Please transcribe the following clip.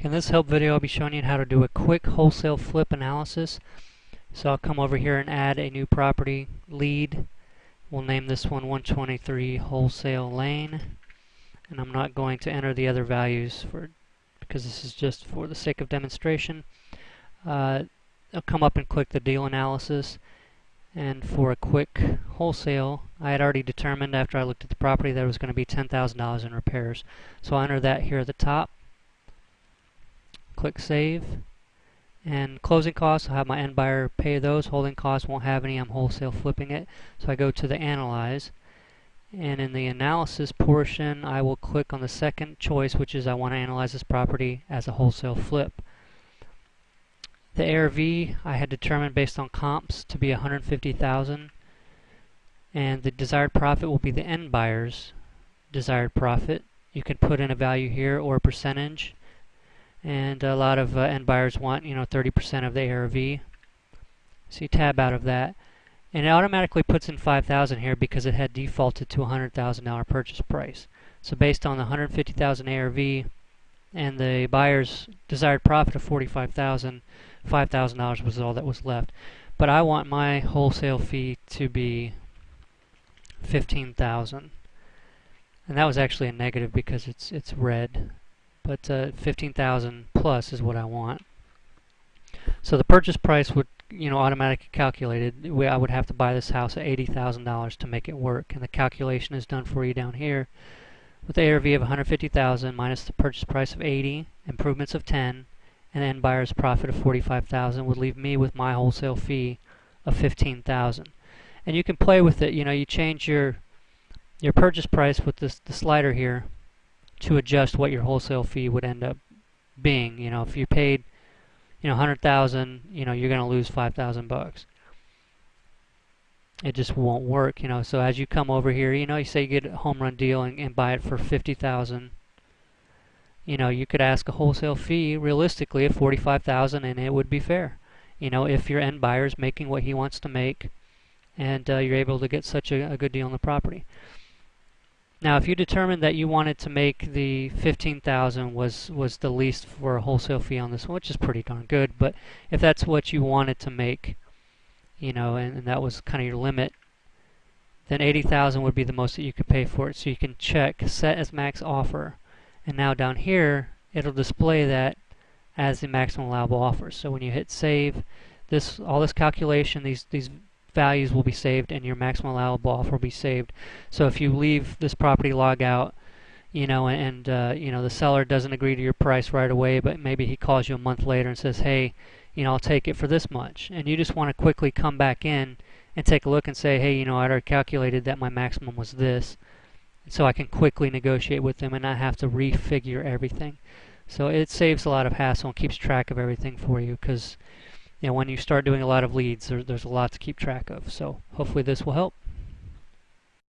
In this help video, I'll be showing you how to do a quick wholesale flip analysis. So I'll come over here and add a new property, lead. We'll name this one 123 Wholesale Lane. And I'm not going to enter the other values because this is just for the sake of demonstration. I'll come up and click the deal analysis. And for a quick wholesale, I had already determined after I looked at the property that it was going to be $10,000 in repairs. So I'll enter that here at the top. Click Save. And closing costs, I'll have my end buyer pay those. Holding costs won't have any. I'm wholesale flipping it. So I go to the Analyze. And in the Analysis portion, I will click on the second choice, which is I want to analyze this property as a wholesale flip. The ARV I had determined based on comps to be $150,000. And the desired profit will be the end buyer's desired profit. You can put in a value here or a percentage. And a lot of end buyers want, 30% of the ARV. So you tab out of that. And it automatically puts in $5,000 here because it had defaulted to a $100,000 purchase price. So based on the $150,000 ARV and the buyer's desired profit of $45,000, $5,000 was all that was left. But I want my wholesale fee to be $15,000. And that was actually a negative because it's red. But 15,000 plus is what I want. So the purchase price would, automatically calculated. I would have to buy this house at $80,000 to make it work, and the calculation is done for you down here. With the ARV of 150,000 minus the purchase price of 80, improvements of 10, and end buyer's profit of 45,000 would leave me with my wholesale fee of 15,000. And you can play with it. You change your purchase price with the slider here to adjust what your wholesale fee would end up being. If you paid, 100,000, you're going to lose 5,000 bucks. It just won't work, So as you come over here, you say you get a home run deal and buy it for 50,000. You could ask a wholesale fee realistically of 45,000 and it would be fair. If your end buyer is making what he wants to make and you're able to get such a good deal on the property. Now, if you determined that you wanted to make the 15,000 was the least for a wholesale fee on this one, which is pretty darn good, but if that's what you wanted to make, and that was kind of your limit, then 80,000 would be the most that you could pay for it. So you can check set as max offer, and now down here it'll display that as the maximum allowable offer. So when you hit save, all this calculation, these values will be saved and your maximum allowable offer will be saved. So if you leave this property log out, and the seller doesn't agree to your price right away, but maybe he calls you a month later and says, hey, I'll take it for this much, and you just want to quickly come back in and take a look and say, hey, I'd already calculated that my maximum was this, so I can quickly negotiate with them and not have to refigure everything. So it saves a lot of hassle and keeps track of everything for you, because when you start doing a lot of leads, there's a lot to keep track of. So hopefully this will help.